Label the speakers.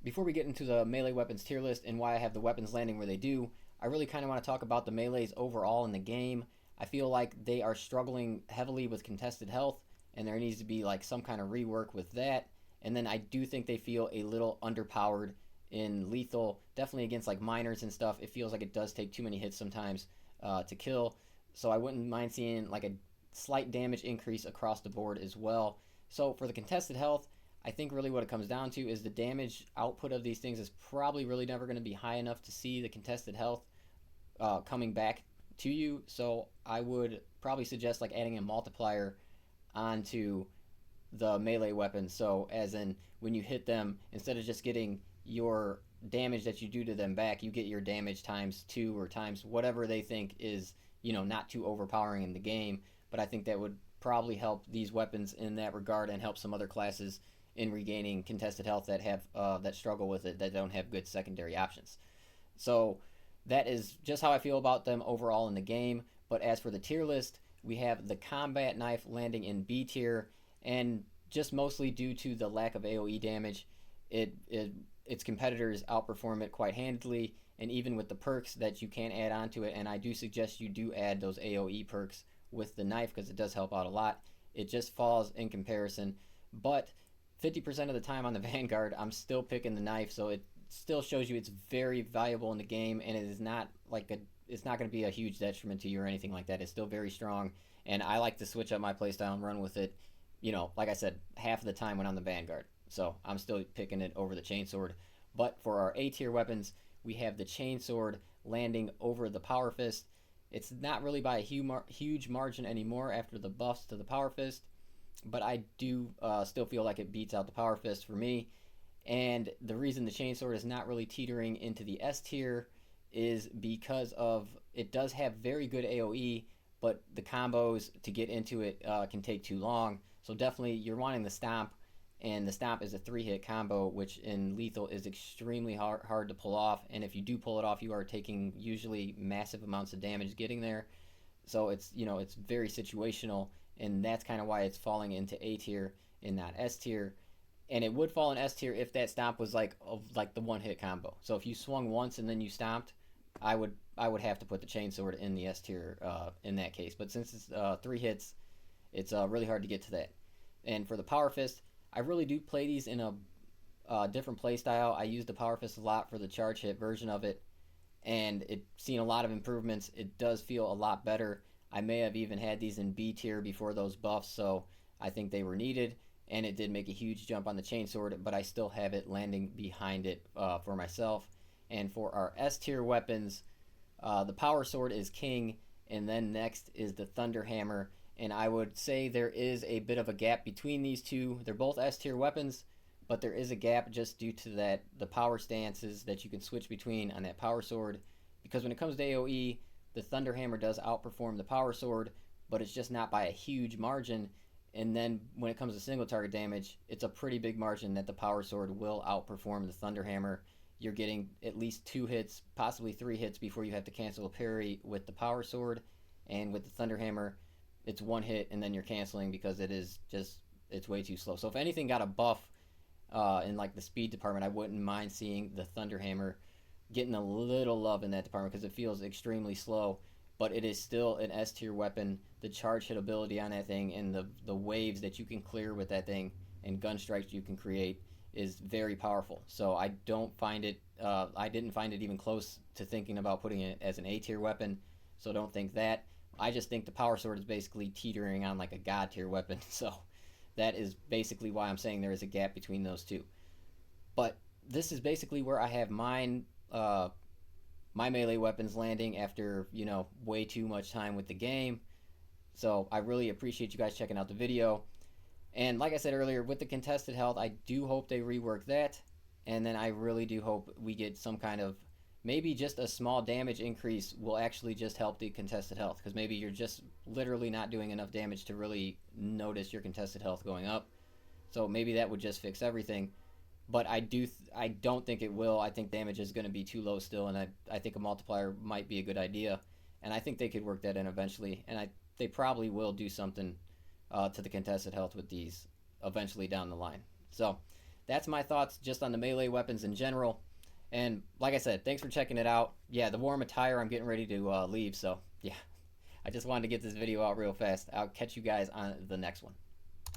Speaker 1: Before we get into the melee weapons tier list and why I have the weapons landing where they do, I really kind of want to talk about the melees overall in the game. I feel like they are struggling heavily with contested health, and there needs to be like some kind of rework with that. And then I do think they feel a little underpowered in lethal, definitely against like minors and stuff. It feels like it does take too many hits sometimes to kill. So I wouldn't mind seeing like a slight damage increase across the board as well. So for the contested health, I think really what it comes down to is the damage output of these things is probably really never going to be high enough to see the contested health coming back to you. So I would probably suggest like adding a multiplier onto the melee weapons. So as in when you hit them, instead of just getting your damage that you do to them back, you get your damage times two or times whatever they think is, not too overpowering in the game. But I think that would probably help these weapons in that regard and help some other classes in regaining contested health that have that struggle with it, that don't have good secondary options. So that is just how I feel about them overall in the game. But as for the tier list, we have the combat knife landing in B tier, and just mostly due to the lack of AOE damage, its competitors outperform it quite handily. And even with the perks that you can add onto it, and I do suggest you do add those AOE perks with the knife because it does help out a lot. It just falls in comparison, but 50% of the time on the Vanguard, I'm still picking the knife, so it still shows you it's very valuable in the game, and it is not like it's not going to be a huge detriment to you or anything like that. It's still very strong, and I like to switch up my playstyle and run with it. Like I said, half of the time when I'm the Vanguard, so I'm still picking it over the chainsword. But for our A tier weapons, we have the chainsword landing over the power fist. It's not really by a huge margin anymore after the buffs to the power fist, but I do still feel like it beats out the power fist for me. And the reason the chainsword is not really teetering into the S tier is because of it does have very good AOE, but the combos to get into it can take too long. So definitely you're wanting the stomp, and the stomp is a 3-hit combo, which in lethal is extremely hard to pull off. And if you do pull it off, you are taking usually massive amounts of damage getting there. So it's very situational, and that's kind of why it's falling into A tier and not S tier. And it would fall in S tier if that stomp was like the 1-hit combo. So if you swung once and then you stomped, I would have to put the chainsword in the S tier in that case. But since it's 3 hits, it's really hard to get to that. And for the power fist, I really do play these in a different play style. I use the power fist a lot for the charge hit version of it, and it's seen a lot of improvements. It does feel a lot better. I may have even had these in B tier before those buffs, so I think they were needed, and it did make a huge jump on the chainsword, but I still have it landing behind it for myself. And for our S tier weapons, the power sword is king, and then next is the thunder hammer. And I would say there is a bit of a gap between these two. They're both S tier weapons, but there is a gap just due to that the power stances that you can switch between on that power sword. Because when it comes to AOE, the thunder hammer does outperform the power sword, but it's just not by a huge margin. And then when it comes to single target damage, it's a pretty big margin that the power sword will outperform the thunder hammer. You're getting at least 2 hits, possibly 3 hits before you have to cancel a parry with the power sword, and with the thunder hammer, it's 1 hit and then you're canceling because it's way too slow. So if anything got a buff in like the speed department, I wouldn't mind seeing the thunder hammer getting a little love in that department because it feels extremely slow, but it is still an S tier weapon. The charge hit ability on that thing and the waves that you can clear with that thing and gun strikes you can create is very powerful. So I don't find it I didn't find it even close to thinking about putting it as an A tier weapon, so don't think that. I just think the power sword is basically teetering on like a god tier weapon. So that is basically why I'm saying there is a gap between those two. But this is basically where I have my melee weapons landing after way too much time with the game. So I really appreciate you guys checking out the video. And like I said earlier, with the contested health, I do hope they rework that. And then I really do hope we get some kind of, maybe just a small damage increase will actually just help the contested health. Because maybe you're just literally not doing enough damage to really notice your contested health going up. So maybe that would just fix everything. But I don't think it will. I think damage is going to be too low still, and I think a multiplier might be a good idea. And I think they could work that in eventually. And they probably will do something to the contested health with these eventually down the line. So that's my thoughts just on the melee weapons in general. And like I said, thanks for checking it out. Yeah, the Warhammer attire, I'm getting ready to leave, so yeah. I just wanted to get this video out real fast. I'll catch you guys on the next one.